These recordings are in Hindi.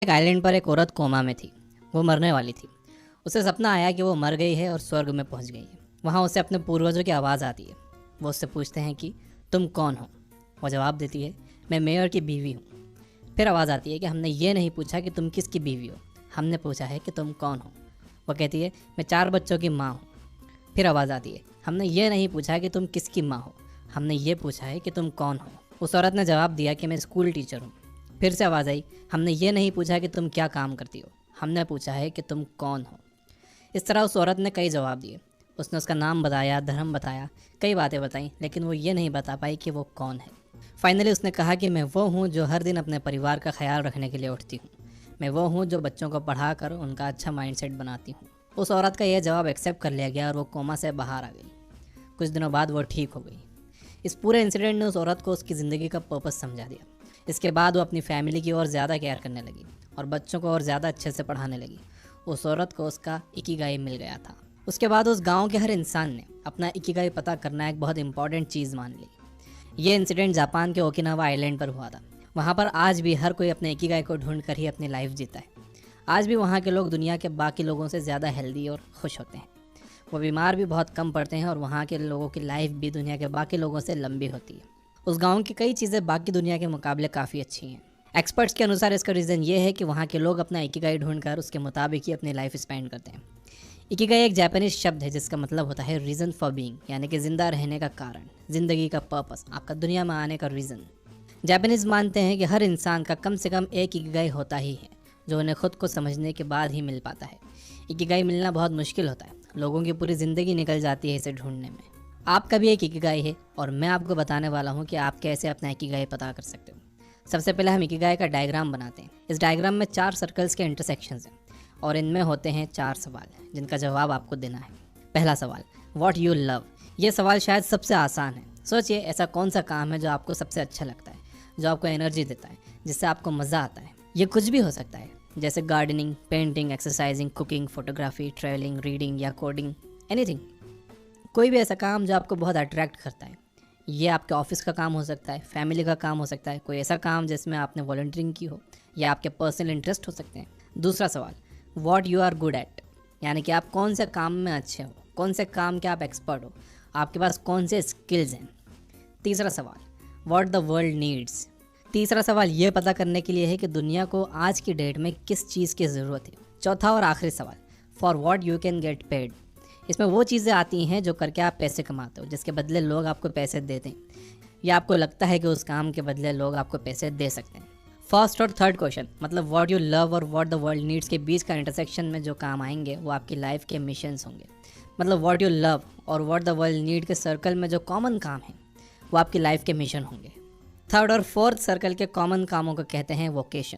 एक आइलैंड पर एक औरत कोमा में थी। वो मरने वाली थी। उसे सपना आया कि वो मर गई है और स्वर्ग में पहुंच गई है। वहाँ उसे अपने पूर्वजों की आवाज़ आती है। वो उससे पूछते हैं कि तुम कौन हो। वो जवाब देती है, मैं मेयर की बीवी हूँ। फिर आवाज़ आती है कि हमने ये नहीं पूछा कि तुम किसकी बीवी हो, हमने पूछा है कि तुम कौन हो। वो कहती है, मैं 4 बच्चों की माँ हूँ। फिर आवाज़ आती है, हमने ये नहीं पूछा कि तुम किसकी माँ हो, हमने ये पूछा है कि तुम कौन हो। उस औरत ने जवाब दिया कि मैं स्कूल टीचर हूँ। फिर से आवाज़ आई, हमने ये नहीं पूछा कि तुम क्या काम करती हो, हमने पूछा है कि तुम कौन हो। इस तरह उस औरत ने कई जवाब दिए। उसने उसका नाम बताया, धर्म बताया, कई बातें बताई, लेकिन वो ये नहीं बता पाई कि वो कौन है। फाइनली उसने कहा कि मैं वो हूँ जो हर दिन अपने परिवार का ख्याल रखने के लिए उठती हूँ। मैं वो हूँ जो बच्चों को पढ़ाकर उनका अच्छा माइंडसेट बनाती हूँ। उस औरत का यह जवाब एक्सेप्ट कर लिया गया और वो कोमा से बाहर आ गई। कुछ दिनों बाद वो ठीक हो गई। इस पूरे इंसिडेंट ने उस औरत को उसकी ज़िंदगी का पर्पस समझा दिया। इसके बाद वो अपनी फैमिली की और ज़्यादा केयर करने लगी और बच्चों को और ज़्यादा अच्छे से पढ़ाने लगी। उस औरत को उसका इकिगाई मिल गया था। उसके बाद उस गांव के हर इंसान ने अपना इकिगाई पता करना एक बहुत इंपॉर्टेंट चीज़ मान ली। ये इंसिडेंट जापान के ओकिनावा आइलैंड पर हुआ था। वहाँ पर आज भी हर कोई अपने इकिगाई को ढूंढ कर ही अपनी लाइफ जीता है। आज भी वहाँ के लोग दुनिया के बाकी लोगों से ज़्यादा हेल्दी और खुश होते हैं। वो बीमार भी बहुत कम पड़ते हैं और वहाँ के लोगों की लाइफ भी दुनिया के बाकी लोगों से लंबी होती है। उस गांव की कई चीज़ें बाकी दुनिया के मुकाबले काफ़ी अच्छी हैं। एक्सपर्ट्स के अनुसार इसका रीज़न ये है कि वहाँ के लोग अपना इकिगाई ढूंढकर उसके मुताबिक ही अपनी लाइफ स्पेंड करते हैं। इकिगाई एक जापानीज शब्द है जिसका मतलब होता है रीज़न फॉर बीइंग, यानी कि ज़िंदा रहने का कारण, ज़िंदगी का पर्पस, आपका दुनिया में आने का रीज़न। जापानीज मानते हैं कि हर इंसान का कम से कम एक इकिगाई होता ही है, जो उन्हें खुद को समझने के बाद ही मिल पाता है। इकिगाई मिलना बहुत मुश्किल होता है। लोगों की पूरी ज़िंदगी निकल जाती है इसे ढूंढने में। आपका भी एक इकिगाई है और मैं आपको बताने वाला हूँ कि आप कैसे अपना इकिगाई पता कर सकते हो। सबसे पहले हम इकिगाई का डायग्राम बनाते हैं। इस डायग्राम में 4 सर्कल्स के इंटरसेक्शंस हैं और इनमें होते हैं 4 सवाल जिनका जवाब आपको देना है। पहला सवाल, व्हाट यू लव। ये सवाल शायद सबसे आसान है। सोचिए, ऐसा कौन सा काम है जो आपको सबसे अच्छा लगता है, जो आपको एनर्जी देता है, जिससे आपको मज़ा आता है। ये कुछ भी हो सकता है, जैसे gardening, painting, exercising, cooking, photography, travelling, reading या कोडिंग, एनीथिंग। कोई भी ऐसा काम जो आपको बहुत अट्रैक्ट करता है। ये आपके ऑफिस का काम हो सकता है, फैमिली का काम हो सकता है, कोई ऐसा काम जिसमें आपने वॉलंटियरिंग की हो, या आपके पर्सनल इंटरेस्ट हो सकते हैं। दूसरा सवाल, what you are good at, यानी कि आप कौन से काम में अच्छे हो, कौन से काम के आप एक्सपर्ट हो, आपके पास कौन से स्किल्स हैं। तीसरा सवाल, व्हाट द वर्ल्ड नीड्स। तीसरा सवाल ये पता करने के लिए है कि दुनिया को आज की डेट में किस चीज़ की ज़रूरत है। चौथा और आखिरी सवाल, for what you can get paid. इसमें वो चीज़ें आती हैं जो करके आप पैसे कमाते हो, जिसके बदले लोग आपको पैसे देते हैं, या आपको लगता है कि उस काम के बदले लोग आपको पैसे दे सकते हैं। फर्स्ट और थर्ड क्वेश्चन, मतलब व्हाट यू लव और व्हाट द वर्ल्ड नीड्स के बीच का इंटरसेक्शन में जो काम आएंगे वो आपकी लाइफ के मिशंस होंगे। मतलब व्हाट यू लव और व्हाट द वर्ल्ड नीड के सर्कल में जो कॉमन काम है वो आपकी लाइफ के मिशन होंगे। थर्ड और फोर्थ सर्कल के कॉमन कामों को कहते हैं वोकेशन,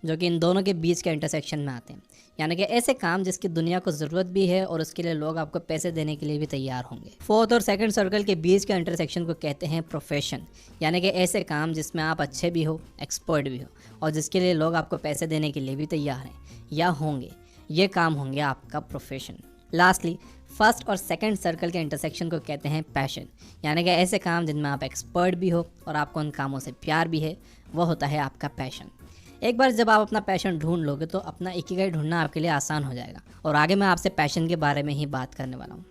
जो कि इन दोनों के बीच के इंटरसेक्शन में आते हैं, यानी कि ऐसे काम जिसकी दुनिया को ज़रूरत भी है और उसके लिए लोग आपको पैसे देने के लिए भी तैयार होंगे। फोर्थ और सेकंड सर्कल के बीच के इंटरसेक्शन को कहते हैं प्रोफेशन, यानी कि ऐसे काम जिसमें आप अच्छे भी हो, एक्सपर्ट भी हो और जिसके लिए लोग आपको पैसे देने के लिए भी तैयार हैं या होंगे। ये काम होंगे आपका प्रोफेशन। लास्टली, फर्स्ट और सेकंड सर्कल के इंटरसेक्शन को कहते हैं पैशन, यानी कि ऐसे काम जिनमें आप एक्सपर्ट भी हो और आपको उन कामों से प्यार भी है, वो होता है आपका पैशन। एक बार जब आप अपना पैशन ढूंढ लोगे तो अपना इकिगाई ढूंढना आपके लिए आसान हो जाएगा। और आगे मैं आपसे पैशन के बारे में ही बात करने वाला हूँ।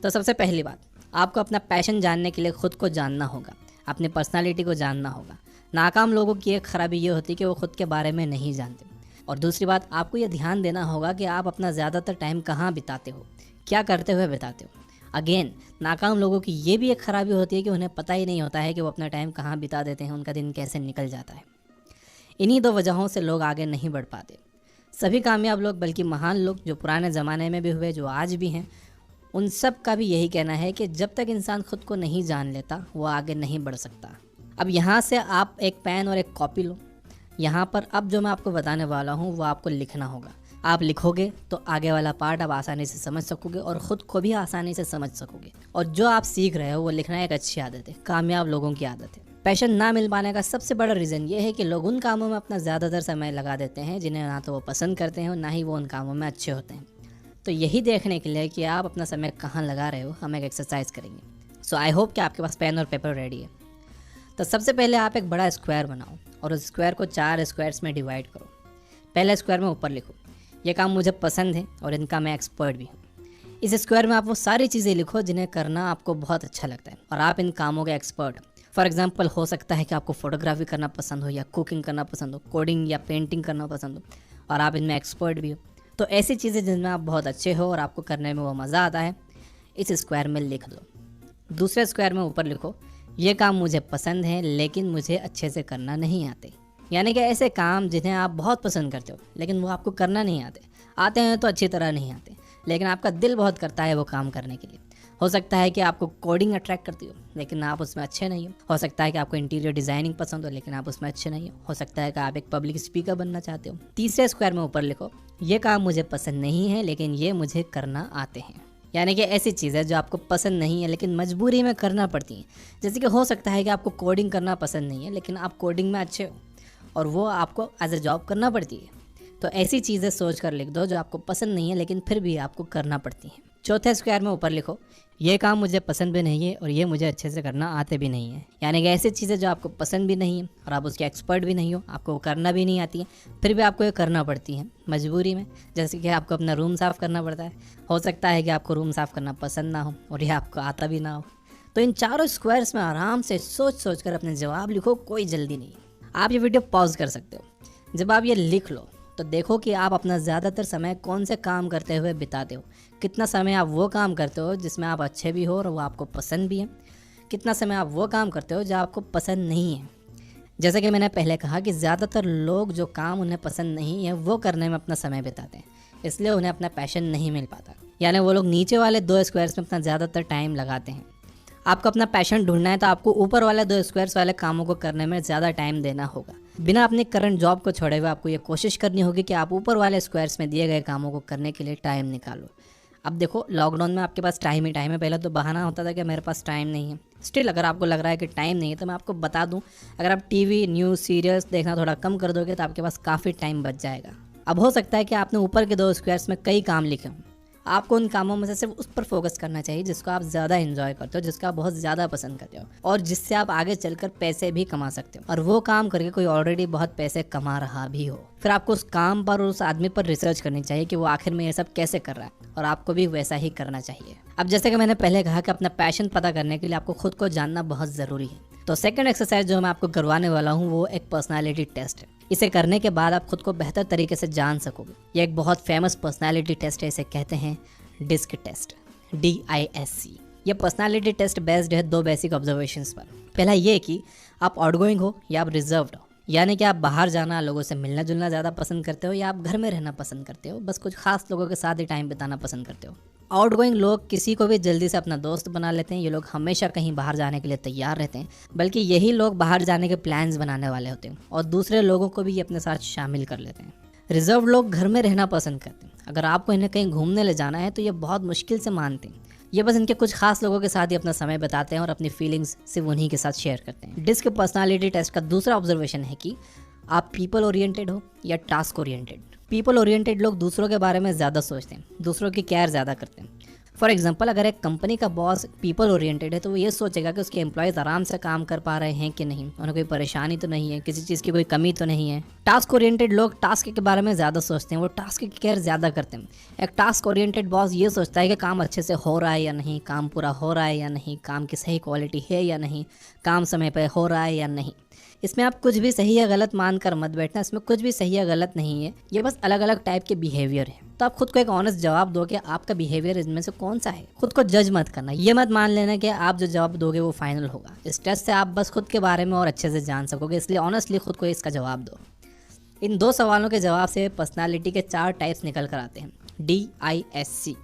तो सबसे पहली बात, आपको अपना पैशन जानने के लिए खुद को जानना होगा, अपनी पर्सनालिटी को जानना होगा। नाकाम लोगों की एक खराबी ये होती है कि वो खुद के बारे में नहीं जानते। और दूसरी बात, आपको ये ध्यान देना होगा कि आप अपना ज़्यादातर टाइम कहाँ बिताते हो, क्या करते हुए बिताते हो। अगेन, नाकाम लोगों की ये भी एक खराबी होती है कि उन्हें पता ही नहीं होता है कि वो अपना टाइम कहाँ बिता देते हैं, उनका दिन कैसे निकल जाता है। इन्हीं 2 वजहों से लोग आगे नहीं बढ़ पाते। सभी कामयाब लोग, बल्कि महान लोग जो पुराने ज़माने में भी हुए, जो आज भी हैं, उन सब का भी यही कहना है कि जब तक इंसान खुद को नहीं जान लेता वो आगे नहीं बढ़ सकता। अब यहाँ से आप एक पेन और एक कॉपी लो। यहाँ पर अब जो मैं आपको बताने वाला हूँ वो आपको लिखना होगा। आप लिखोगे तो आगे वाला पार्ट आप आसानी से समझ सकोगे और ख़ुद को भी आसानी से समझ सकोगे। और जो आप सीख रहे हो वो लिखना एक अच्छी आदत है, कामयाब लोगों की आदत है। पैशन ना मिल पाने का सबसे बड़ा रीज़न ये है कि लोग उन कामों में अपना ज़्यादातर समय लगा देते हैं जिन्हें ना तो वो पसंद करते हैं और ना ही वो उन कामों में अच्छे होते हैं। तो यही देखने के लिए कि आप अपना समय कहाँ लगा रहे हो, हम एक एक्सरसाइज करेंगे। सो आई होप कि आपके पास पेन और पेपर रेडी है। तो सबसे पहले आप एक बड़ा स्क्वायर बनाओ और उस स्क्वायर को 4 स्क्वायर्स में डिवाइड करो। पहले स्क्वायर में ऊपर लिखो, ये काम मुझे पसंद है और इनका मैं एक्सपर्ट भी हूँ। इस स्क्वायर में आप वो सारी चीज़ें लिखो जिन्हें करना आपको बहुत अच्छा लगता है और आप इन कामों के एक्सपर्ट हो। फॉर एग्जाम्पल हो सकता है कि आपको फोटोग्राफी करना पसंद हो, या कुकिंग करना पसंद हो, कोडिंग या पेंटिंग करना पसंद हो, और आप इनमें एक्सपर्ट भी हो। तो ऐसी चीज़ें जिनमें आप बहुत अच्छे हो और आपको करने में वो मज़ा आता है, इस स्क्वायर में लिख दो। दूसरे स्क्वायर में ऊपर लिखो, ये काम मुझे पसंद है लेकिन मुझे अच्छे से करना नहीं आते। यानी कि ऐसे काम जिन्हें आप बहुत पसंद करते हो लेकिन वो आपको करना नहीं आते हैं तो अच्छी तरह नहीं आते, लेकिन आपका दिल बहुत करता है वो काम करने के लिए। हो सकता है कि आपको कोडिंग अट्रैक्ट करती हो लेकिन आप उसमें अच्छे नहीं हो सकता है कि आपको इंटीरियर डिज़ाइनिंग पसंद हो लेकिन आप उसमें अच्छे नहीं हो सकता है कि आप एक पब्लिक स्पीकर बनना चाहते हो। तीसरे स्क्वायर में ऊपर लिखो, ये काम मुझे पसंद नहीं है लेकिन ये मुझे करना आते हैं। यानी कि ऐसी चीज़ है जो आपको पसंद नहीं है लेकिन मजबूरी में करना पड़ती है। जैसे कि हो सकता है कि आपको कोडिंग करना पसंद नहीं है लेकिन आप कोडिंग में अच्छे हो और वो आपको एज ए जॉब करना पड़ती है। तो ऐसी चीज़ें सोच कर लिख दो जो आपको पसंद नहीं है लेकिन फिर भी आपको करना पड़ती हैं। चौथे स्क्वायर में ऊपर लिखो, ये काम मुझे पसंद भी नहीं है और ये मुझे अच्छे से करना आते भी नहीं है। यानी कि ऐसी चीज़ें जो आपको पसंद भी नहीं है और आप उसके एक्सपर्ट भी नहीं हो, आपको वो करना भी नहीं आती है, फिर भी आपको ये करना पड़ती है मजबूरी में। जैसे कि आपको अपना रूम साफ़ करना पड़ता है, हो सकता है कि आपको रूम साफ़ करना पसंद ना हो और ये आपको आता भी ना हो। तो इन चारों स्क्वायर्स में आराम से सोच कर अपने जवाब लिखो, कोई जल्दी नहीं। आप ये वीडियो पॉज कर सकते हो। जब आप ये लिख लो तो देखो कि आप अपना ज़्यादातर समय कौन से काम करते हुए बिताते हो। कितना समय आप वो काम करते हो जिसमें आप अच्छे भी हो और वो आपको पसंद भी है, कितना समय आप वो काम करते हो जो आपको पसंद नहीं है। जैसा कि मैंने पहले कहा कि ज़्यादातर लोग जो काम उन्हें पसंद नहीं है वो करने में अपना समय बिताते हैं, इसलिए उन्हें अपना पैशन नहीं मिल पाता। यानी वो लोग नीचे वाले 2 स्क्वायर्स में अपना ज़्यादातर टाइम लगाते हैं। आपको अपना पैशन ढूंढना है तो आपको ऊपर वाले 2 स्क्वायर्स वाले कामों को करने में ज़्यादा टाइम देना होगा। बिना अपनी करंट जॉब को छोड़े हुए आपको ये कोशिश करनी होगी कि आप ऊपर वाले स्क्वायर्स में दिए गए कामों को करने के लिए टाइम निकालो। अब देखो, लॉकडाउन में आपके पास टाइम ही टाइम है। पहले तो बहाना होता था कि मेरे पास टाइम नहीं है। स्टिल अगर आपको लग रहा है कि टाइम नहीं है तो मैं आपको बता दूं, अगर आप टीवी, न्यूज़, सीरियल्स देखना थोड़ा कम कर दोगे तो आपके पास काफ़ी टाइम बच जाएगा। अब हो सकता है कि आपने ऊपर के 2 स्क्वायर्स में कई काम लिखे हों, आपको उन कामों में से सिर्फ उस पर फोकस करना चाहिए जिसको आप ज़्यादा एंजॉय करते हो, जिसका आप बहुत ज़्यादा पसंद करते हो और जिससे आप आगे चलकर पैसे भी कमा सकते हो, और वो काम करके कोई ऑलरेडी बहुत पैसे कमा रहा भी हो। फिर आपको उस काम पर और उस आदमी पर रिसर्च करनी चाहिए कि वो आखिर में ये सब कैसे कर रहा है, और आपको भी वैसा ही करना चाहिए। अब जैसे कि मैंने पहले कहा कि अपना पैशन पता करने के लिए आपको खुद को जानना बहुत ज़रूरी है। तो सेकंड एक्सरसाइज जो मैं आपको करवाने वाला हूँ वो एक पर्सनालिटी टेस्ट है। इसे करने के बाद आप खुद को बेहतर तरीके से जान सकोगे। ये एक बहुत फेमस पर्सनालिटी टेस्ट है, इसे कहते हैं डिस्क टेस्ट, DISC। ये पर्सनालिटी टेस्ट बेस्ड है 2 बेसिक ऑब्जर्वेशंस पर। पहला ये कि आप आउटगोइंग हो या आप रिजर्व्ड हो, यानी कि आप बाहर जाना, लोगों से मिलना जुलना ज़्यादा पसंद करते हो या आप घर में रहना पसंद करते हो, बस कुछ खास लोगों के साथ ही टाइम बिताना पसंद करते हो। आउटगोइंग लोग किसी को भी जल्दी से अपना दोस्त बना लेते हैं। ये लोग हमेशा कहीं बाहर जाने के लिए तैयार रहते हैं, बल्कि यही लोग बाहर जाने के प्लान्स बनाने वाले होते हैं और दूसरे लोगों को भी ये अपने साथ शामिल कर लेते हैं। रिजर्व लोग घर में रहना पसंद करते हैं। अगर आपको इन्हें कहीं घूमने ले जाना है तो ये बहुत मुश्किल से मानते हैं। ये बस इनके कुछ खास लोगों के साथ ही अपना समय बिताते हैं और अपनी फीलिंग्स सिर्फ उन्हीं के साथ शेयर करते हैं। डिस्क पर्सनालिटी टेस्ट का दूसरा ऑब्जर्वेशन है कि आप पीपल ओरिएंटेड हो या टास्क ओरिएंटेड। पीपल ओरिएंटेड लोग दूसरों के बारे में ज़्यादा सोचते हैं, दूसरों की केयर ज़्यादा करते हैं। फॉर एग्जाम्पल, अगर एक कंपनी का बॉस पीपल ओरिएंटेड है तो वो ये सोचेगा कि उसके एम्प्लॉयज़ आराम से काम कर पा रहे हैं कि नहीं, उन्हें कोई परेशानी तो नहीं है, किसी चीज़ की कोई कमी तो नहीं है। टास्क ओरिएंटेड लोग टास्क के बारे में ज़्यादा सोचते हैं, वो टास्क की केयर ज़्यादा करते हैं। एक टास्क ओरिएंटेड बॉस ये सोचता है कि काम अच्छे से हो रहा है या नहीं, काम पूरा हो रहा है या नहीं, काम की सही क्वालिटी है या नहीं, काम समय पर हो रहा है या नहीं। इसमें आप कुछ भी सही या गलत मानकर मत बैठना, इसमें कुछ भी सही या गलत नहीं है, ये बस अलग अलग टाइप के बिहेवियर है। तो आप खुद को एक ऑनेस्ट जवाब दो कि आपका बिहेवियर इनमें से कौन सा है। खुद को जज मत करना, ये मत मान लेना कि आप जो जवाब दोगे वो फाइनल होगा। इस टेस्ट से आप बस खुद के बारे में और अच्छे से जान सकोगे, इसलिए ऑनेस्टली खुद को इसका जवाब दो। इन 2 सवालों के जवाब से पर्सनालिटी के 4 टाइप्स निकल कर आते हैं, DISC।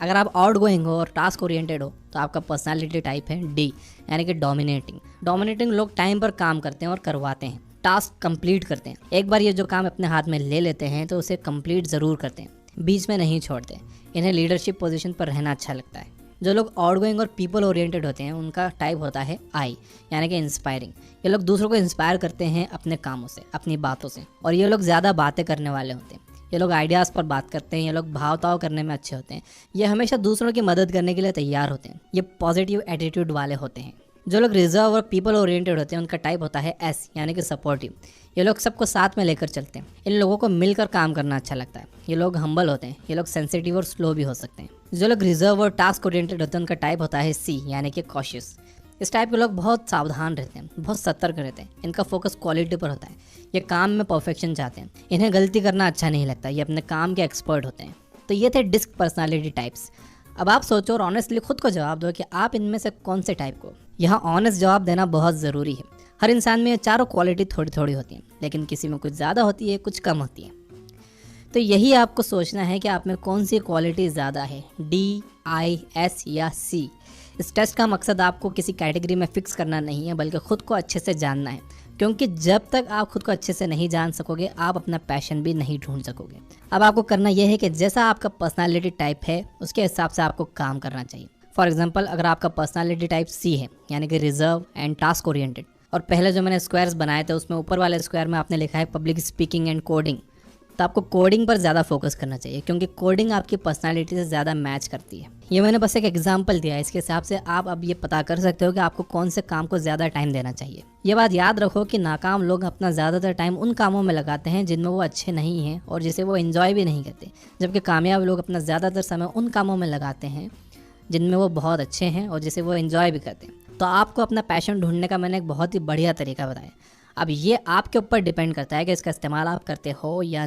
अगर आप आउटगोइंग हो और टास्क ओरिएंटेड हो तो आपका पर्सनालिटी टाइप है D, यानी कि डोमिनेटिंग। डोमिनेटिंग लोग टाइम पर काम करते हैं और करवाते हैं, टास्क कंप्लीट करते हैं। एक बार ये जो काम अपने हाथ में ले लेते हैं तो उसे कंप्लीट ज़रूर करते हैं, बीच में नहीं छोड़ते। इन्हें लीडरशिप पोजीशन पर रहना अच्छा लगता है। जो लोग आउटगोइंग और पीपल ओरिएंटेड होते हैं उनका टाइप होता है I, यानी कि इंस्पायरिंग। ये लोग दूसरों को इंस्पायर करते हैं अपने कामों से, अपनी बातों से, और ये लोग ज़्यादा बातें करने वाले होते हैं। ये लोग आइडियाज़ पर बात करते हैं, ये लोग भावताव करने में अच्छे होते हैं, ये हमेशा दूसरों की मदद करने के लिए तैयार होते हैं, ये पॉजिटिव एटीट्यूड वाले होते हैं। जो लोग रिजर्व और पीपल ओरिएंटेड होते हैं उनका टाइप होता है S, यानी कि सपोर्टिव। ये लोग सबको साथ में लेकर चलते हैं। इन लोगों को मिलकर काम करना अच्छा लगता है। ये लोग हम्बल होते हैं। ये लोग सेंसिटिव और स्लो भी हो सकते हैं। जो लोग रिजर्व और टास्क ओरिएंटेड होते हैं उनका टाइप होता है सी, यानी कि कॉशियस। इस टाइप के लोग बहुत सावधान रहते हैं, बहुत सतर्क रहते हैं। इनका फोकस क्वालिटी पर होता है। ये काम में परफेक्शन चाहते हैं। इन्हें गलती करना अच्छा नहीं लगता। ये अपने काम के एक्सपर्ट होते हैं। तो ये थे डिस्क पर्सनालिटी टाइप्स। अब आप सोचो और ऑनेस्टली खुद को जवाब दो कि आप इनमें से कौन से टाइप को। यहाँ ऑनेस्ट जवाब देना बहुत ज़रूरी है। हर इंसान में ये चारों क्वालिटी थोड़ी थोड़ी होती हैं, लेकिन किसी में कुछ ज़्यादा होती है, कुछ कम होती है। तो यही आपको सोचना है कि आप में कौन सी क्वालिटी ज़्यादा है, डी, आई, एस या सी। इस टेस्ट का मकसद आपको किसी कैटेगरी में फिक्स करना नहीं है, बल्कि खुद को अच्छे से जानना है। क्योंकि जब तक आप खुद को अच्छे से नहीं जान सकोगे, आप अपना पैशन भी नहीं ढूंढ सकोगे। अब आपको करना यह है कि जैसा आपका पर्सनालिटी टाइप है, उसके हिसाब से आपको काम करना चाहिए। फॉर एग्जाम्पल, अगर आपका पर्सनालिटी टाइप सी है, यानी कि रिजर्व एंड टास्क ओरिएंटेड, और पहले जो मैंने स्क्वायर्स बनाए थे उसमें ऊपर वाले स्क्वायर में आपने लिखा है पब्लिक स्पीकिंग एंड कोडिंग, तो आपको कोडिंग पर ज़्यादा फोकस करना चाहिए, क्योंकि कोडिंग आपकी पर्सनालिटी से ज़्यादा मैच करती है। ये मैंने बस एक एग्जांपल दिया है। इसके हिसाब से आप अब ये पता कर सकते हो कि आपको कौन से काम को ज़्यादा टाइम देना चाहिए। ये बात याद रखो कि नाकाम लोग अपना ज़्यादातर टाइम उन कामों में लगाते हैं जिनमें वो अच्छे नहीं हैं और जिसे वो एंजॉय भी नहीं करते, जबकि कामयाब लोग अपना ज़्यादातर समय उन कामों में लगाते हैं जिनमें वो बहुत अच्छे हैं और जिसे वो एंजॉय भी करते हैं। तो आपको अपना पैशन ढूंढने का मैंने एक बहुत ही बढ़िया तरीका बताया। अब ये आपके ऊपर डिपेंड करता है कि इसका इस्तेमाल आप करते हो या